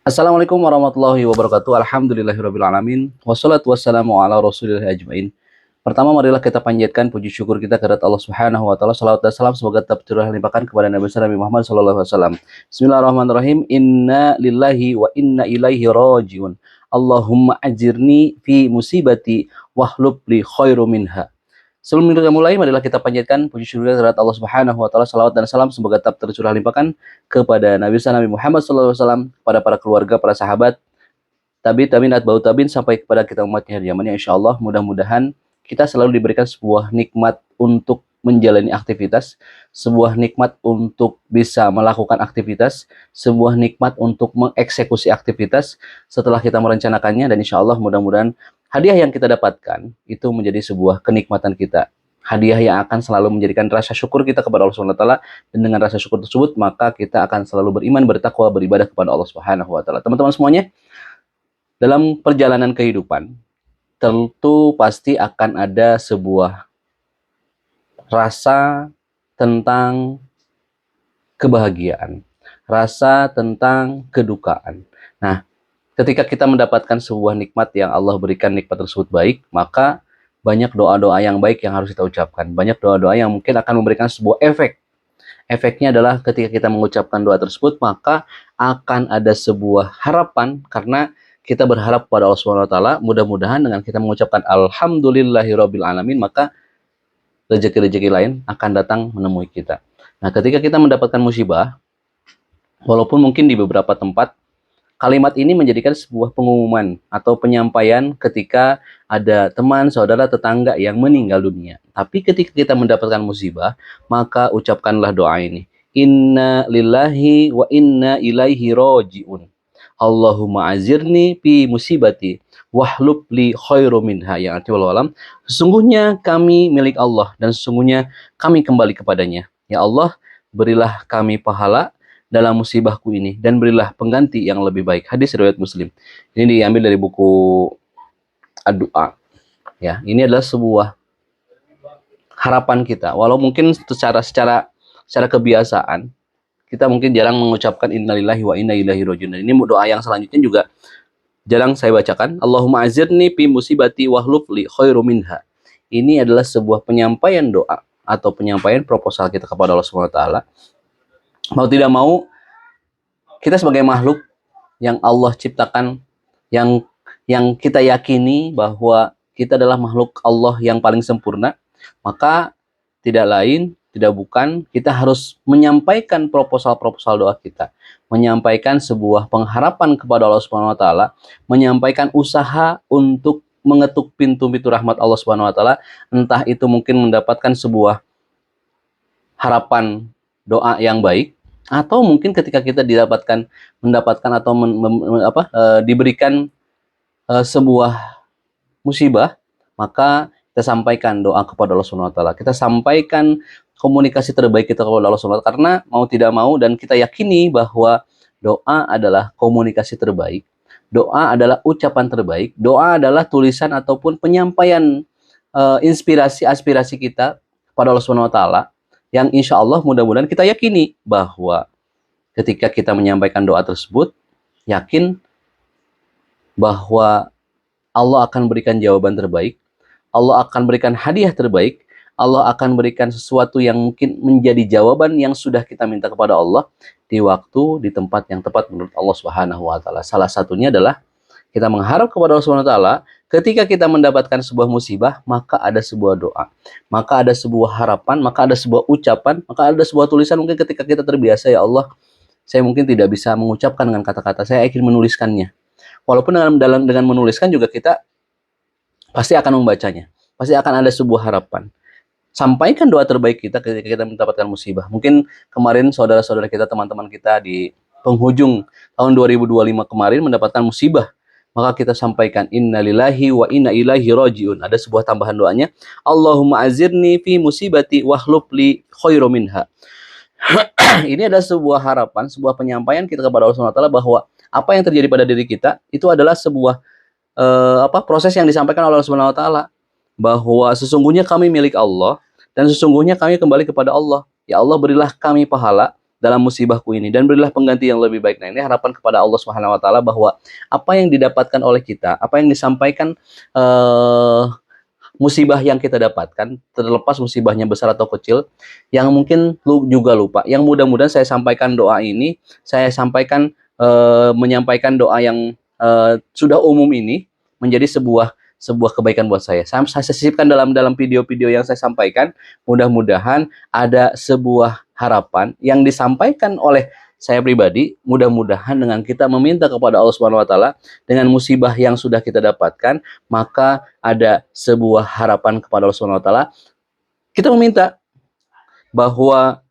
Assalamualaikum warahmatullahi wabarakatuh. Alhamdulillahirabbil alamin. Wassalatu wassalamu ala Rasulillah ajmain. Pertama, marilah kita panjatkan puji syukur kita kepada Allah Subhanahu wa taala. Salawat dan salam semoga tetap terlimpahkan kepada Nabi Nabi Muhammad sallallahu alaihi wasallam. Bismillahirrahmanirrahim. Inna lillahi wa inna ilaihi rajiun. Allahumma ajirni fi musibati wahlub li khairu minha. Sebelum kita mulai, marilah kita panjatkan puji syukur kepada Allah Subhanahu wa taala. Salawat dan salam semoga tetap tercurah limpahkan kepada Nabi Muhammad sallallahu alaihi wasallam, kepada para keluarga, para sahabat, tabi'in, atba'ut tabi'in, sampai kepada kita umatnya hari zamannya. Insyaallah mudah-mudahan kita selalu diberikan sebuah nikmat untuk menjalani aktivitas, sebuah nikmat untuk bisa melakukan aktivitas, sebuah nikmat untuk mengeksekusi aktivitas setelah kita merencanakannya, dan insyaallah mudah-mudahan hadiah yang kita dapatkan itu menjadi sebuah kenikmatan kita. Hadiah yang akan selalu menjadikan rasa syukur kita kepada Allah Subhanahu wa taala, dan dengan rasa syukur tersebut maka kita akan selalu beriman, bertakwa, beribadah kepada Allah Subhanahu wa taala. Teman-teman semuanya, dalam perjalanan kehidupan tentu pasti akan ada sebuah rasa tentang kebahagiaan, rasa tentang kedukaan. Nah, ketika kita mendapatkan sebuah nikmat yang Allah berikan, nikmat tersebut baik, maka banyak doa-doa yang baik yang harus kita ucapkan. Banyak doa-doa yang mungkin akan memberikan sebuah efek. Efeknya adalah ketika kita mengucapkan doa tersebut, maka akan ada sebuah harapan, karena kita berharap pada Allah Subhanahu wa taala. Mudah-mudahan dengan kita mengucapkan alhamdulillahirabbil alamin, maka rezeki-rezeki lain akan datang menemui kita. Nah, ketika kita mendapatkan musibah, walaupun mungkin di beberapa tempat kalimat ini menjadikan sebuah pengumuman atau penyampaian ketika ada teman, saudara, tetangga yang meninggal dunia. Tapi ketika kita mendapatkan musibah, maka ucapkanlah doa ini. Inna lillahi wa inna ilaihi rajiun. Allahumma azirni fi musibati wahlub li khairu minha. Yang artinya wallahu alam, sesungguhnya kami milik Allah dan sesungguhnya kami kembali kepadanya. Ya Allah, berilah kami pahala dalam musibahku ini dan berilah pengganti yang lebih baik. Hadis riwayat Muslim. Ini diambil dari buku Ad-Du'a. Ya, ini adalah sebuah harapan kita. Walau mungkin secara kebiasaan kita mungkin jarang mengucapkan innalillahi wa inna ilaihi rajiun. Ini doa yang selanjutnya juga jarang saya bacakan. Allahumma azirni fi musibati wahlub li khairu minha. Ini adalah sebuah penyampaian doa atau penyampaian proposal kita kepada Allah Subhanahu wa taala. Mau tidak mau, kita sebagai makhluk yang Allah ciptakan, yang kita yakini bahwa kita adalah makhluk Allah yang paling sempurna, maka tidak lain, tidak bukan, kita harus menyampaikan proposal-proposal doa kita, menyampaikan sebuah pengharapan kepada Allah Subhanahu wa taala, menyampaikan usaha untuk mengetuk pintu-pintu rahmat Allah Subhanahu wa taala, entah itu mungkin mendapatkan sebuah harapan doa yang baik, atau mungkin ketika kita mendapatkan atau diberikan sebuah musibah, maka kita sampaikan doa kepada Allah Subhanahu wa taala. Kita sampaikan komunikasi terbaik kita kepada Allah Subhanahu wa taala, karena mau tidak mau dan kita yakini bahwa doa adalah komunikasi terbaik. Doa adalah ucapan terbaik. Doa adalah tulisan ataupun penyampaian inspirasi, aspirasi kita kepada Allah Subhanahu wa taala, yang insya Allah mudah-mudahan kita yakini bahwa ketika kita menyampaikan doa tersebut, yakin bahwa Allah akan berikan jawaban terbaik, Allah akan berikan hadiah terbaik, Allah akan berikan sesuatu yang mungkin menjadi jawaban yang sudah kita minta kepada Allah di waktu, di tempat yang tepat menurut Allah Subhanahu wa taala. Salah satunya adalah kita mengharap kepada Allah Subhanahu wa taala. Ketika kita mendapatkan sebuah musibah, maka ada sebuah doa, maka ada sebuah harapan, maka ada sebuah ucapan, maka ada sebuah tulisan. Mungkin ketika kita terbiasa, ya Allah, saya mungkin tidak bisa mengucapkan dengan kata-kata, saya ingin menuliskannya. Walaupun dengan menuliskan juga kita pasti akan membacanya, pasti akan ada sebuah harapan. Sampaikan doa terbaik kita ketika kita mendapatkan musibah. Mungkin kemarin saudara-saudara kita, teman-teman kita di penghujung tahun 2025 kemarin mendapatkan musibah, maka kita sampaikan innalillahi wa inna ilaihi rajiun. Ada sebuah tambahan doanya, Allahumma azirni fi musibati wahlub li khairu minha. Ini adalah sebuah harapan, sebuah penyampaian kita kepada Allah Subhanahu wa taala bahwa apa yang terjadi pada diri kita itu adalah sebuah proses yang disampaikan oleh Allah Subhanahu wa taala, bahwa sesungguhnya kami milik Allah dan sesungguhnya kami kembali kepada Allah. Ya Allah, berilah kami pahala dalam musibahku ini dan berilah pengganti yang lebih baik. Nah, ini harapan kepada Allah Subhanahu wa taala bahwa apa yang didapatkan oleh kita, apa yang disampaikan musibah yang kita dapatkan, terlepas musibahnya besar atau kecil, yang mungkin lu juga lupa. Yang mudah-mudahan saya sampaikan doa ini, saya sampaikan menyampaikan doa yang sudah umum ini menjadi sebuah kebaikan buat saya. Saya sisipkan dalam video-video yang saya sampaikan. Mudah-mudahan ada sebuah harapan yang disampaikan oleh saya pribadi. Mudah-mudahan dengan kita meminta kepada Allah Subhanahu wa taala dengan musibah yang sudah kita dapatkan, maka ada sebuah harapan kepada Allah Subhanahu wa taala. Kita meminta bahwa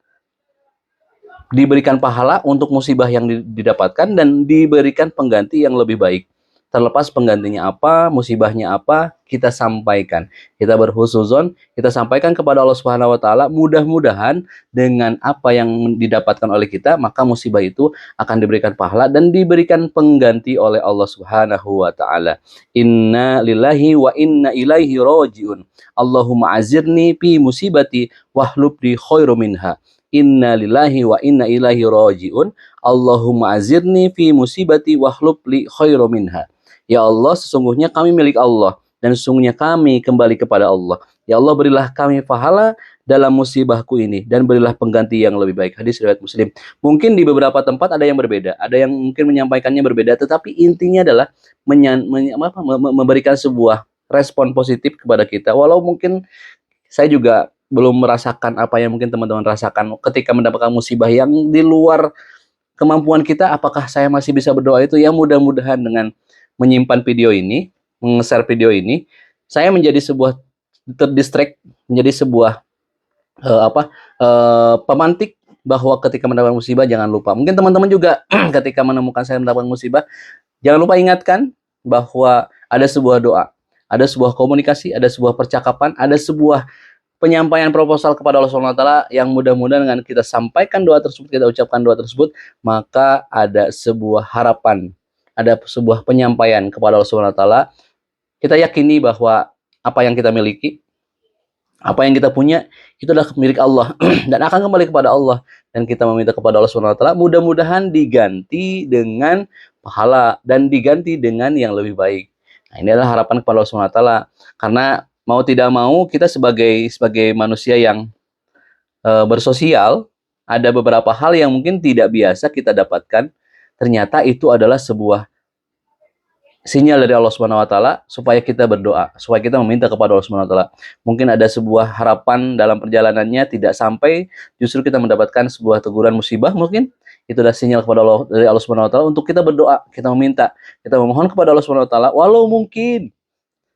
diberikan pahala untuk musibah yang didapatkan dan diberikan pengganti yang lebih baik. Terlepas penggantinya apa, musibahnya apa, kita sampaikan. Kita berhusnuzon, kita sampaikan kepada Allah Subhanahu wa taala, mudah-mudahan dengan apa yang didapatkan oleh kita, maka musibah itu akan diberikan pahala dan diberikan pengganti oleh Allah Subhanahu wa taala. Inna lillahi wa inna ilaihi rajiun. Allahumma azirni fi musibati wahlub li khairu minha. Inna lillahi wa inna ilaihi rajiun. Allahumma azirni fi musibati wahlub li khairu minha. Ya Allah, sesungguhnya kami milik Allah dan sesungguhnya kami kembali kepada Allah. Ya Allah, berilah kami pahala dalam musibahku ini dan berilah pengganti yang lebih baik. Hadis riwayat Muslim. Mungkin di beberapa tempat ada yang berbeda, ada yang mungkin menyampaikannya berbeda, tetapi intinya adalah memberikan sebuah respon positif kepada kita. Walau mungkin saya juga belum merasakan apa yang mungkin teman-teman rasakan ketika mendapatkan musibah yang di luar kemampuan kita. Apakah saya masih bisa berdoa itu? Ya, mudah-mudahan dengan menyimpan video ini, meng-share video ini, saya menjadi sebuah terdistract, menjadi sebuah pemantik bahwa ketika mendapatkan musibah jangan lupa. Mungkin teman-teman juga ketika menemukan saya mendapatkan musibah, jangan lupa ingatkan bahwa ada sebuah doa, ada sebuah komunikasi, ada sebuah percakapan, ada sebuah penyampaian proposal kepada Allah Subhanahu wa taala yang mudah-mudahan dengan kita sampaikan doa tersebut, kita ucapkan doa tersebut, maka ada sebuah harapan, ada sebuah penyampaian kepada Allah Subhanahu wa taala. Kita yakini bahwa apa yang kita miliki, apa yang kita punya itu adalah milik Allah dan akan kembali kepada Allah, dan kita meminta kepada Allah Subhanahu wa taala mudah-mudahan diganti dengan pahala dan diganti dengan yang lebih baik. Nah, ini adalah harapan kepada Allah Subhanahu wa taala, karena mau tidak mau kita sebagai manusia yang bersosial, ada beberapa hal yang mungkin tidak biasa kita dapatkan. Ternyata itu adalah sebuah sinyal dari Allah Subhanahu wa taala supaya kita berdoa, supaya kita meminta kepada Allah Subhanahu wa taala. Mungkin ada sebuah harapan dalam perjalanannya tidak sampai, justru kita mendapatkan sebuah teguran musibah, mungkin itu adalah sinyal kepada Allah dari Allah Subhanahu wa taala untuk kita berdoa, kita meminta, kita memohon kepada Allah Subhanahu wa taala, walau mungkin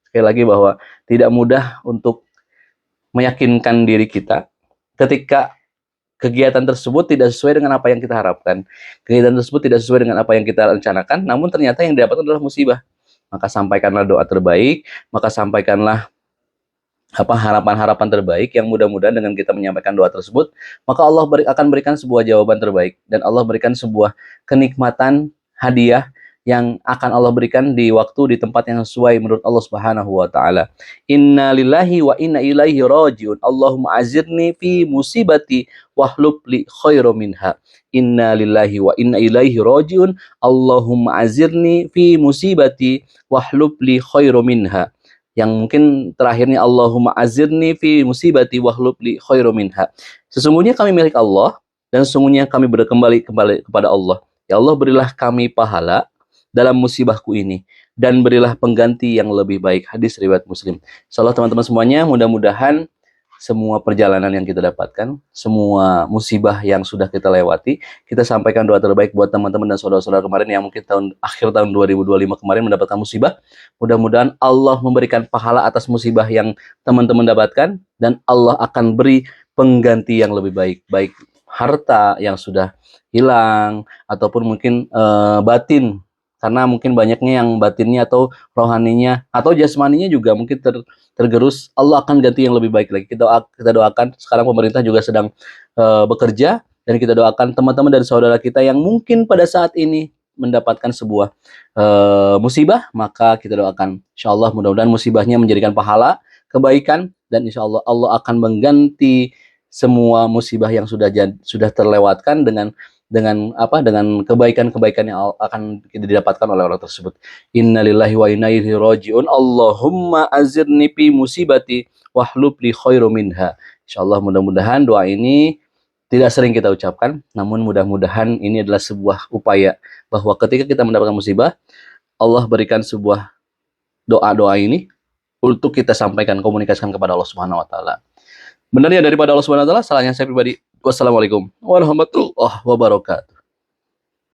sekali lagi bahwa tidak mudah untuk meyakinkan diri kita ketika kegiatan tersebut tidak sesuai dengan apa yang kita harapkan. Kegiatan tersebut tidak sesuai dengan apa yang kita rencanakan, namun ternyata yang didapatkan adalah musibah. Maka sampaikanlah doa terbaik, maka sampaikanlah harapan-harapan terbaik yang mudah-mudahan dengan kita menyampaikan doa tersebut, maka Allah akan berikan sebuah jawaban terbaik dan Allah berikan sebuah kenikmatan hadiah yang akan Allah berikan di waktu, di tempat yang sesuai menurut Allah Subhanahu wa taala. Inna lillahi wa inna ilaihi rajiun. Allahumma azirni fi musibati wahlub li khairu minha. Inna lillahi wa inna ilaihi rajiun. Allahumma azirni fi musibati wahlub li khairu minha. Yang mungkin terakhirnya Allahumma azirni fi musibati wahlub li khairu minha. Sesungguhnya kami milik Allah dan sesungguhnya kami kembali kepada Allah. Ya Allah, berilah kami pahala dalam musibahku ini dan berilah pengganti yang lebih baik. Hadis riwayat Muslim. Insyaallah teman-teman semuanya, mudah-mudahan semua perjalanan yang kita dapatkan, semua musibah yang sudah kita lewati, kita sampaikan doa terbaik buat teman-teman dan saudara-saudara kemarin yang mungkin akhir tahun 2025 kemarin mendapatkan musibah. Mudah-mudahan Allah memberikan pahala atas musibah yang teman-teman dapatkan dan Allah akan beri pengganti yang lebih baik, baik harta yang sudah hilang ataupun mungkin batin, karena mungkin banyaknya yang batinnya atau rohaninya atau jasmaninya juga mungkin tergerus. Allah akan ganti yang lebih baik lagi. Kita doakan, sekarang pemerintah juga sedang bekerja, dan kita doakan teman-teman dan saudara kita yang mungkin pada saat ini mendapatkan sebuah musibah, maka kita doakan insyaallah mudah-mudahan musibahnya menjadikan pahala, kebaikan, dan insyaallah Allah akan mengganti semua musibah yang sudah terlewatkan dengan kebaikan-kebaikan yang akan didapatkan oleh orang tersebut. Innalillahi wa inna ilaihi rajiun. Allahumma azirni fi musibati wahlub li khairu minha. Insyaallah mudah-mudahan doa ini tidak sering kita ucapkan, namun mudah-mudahan ini adalah sebuah upaya bahwa ketika kita mendapatkan musibah, Allah berikan sebuah doa-doa ini untuk kita sampaikan, komunikasikan kepada Allah Subhanahu wa taala. Benarnya daripada Allah Subhanahu wa taala, salahnya saya pribadi. Wassalamualaikum warahmatullahi wabarakatuh.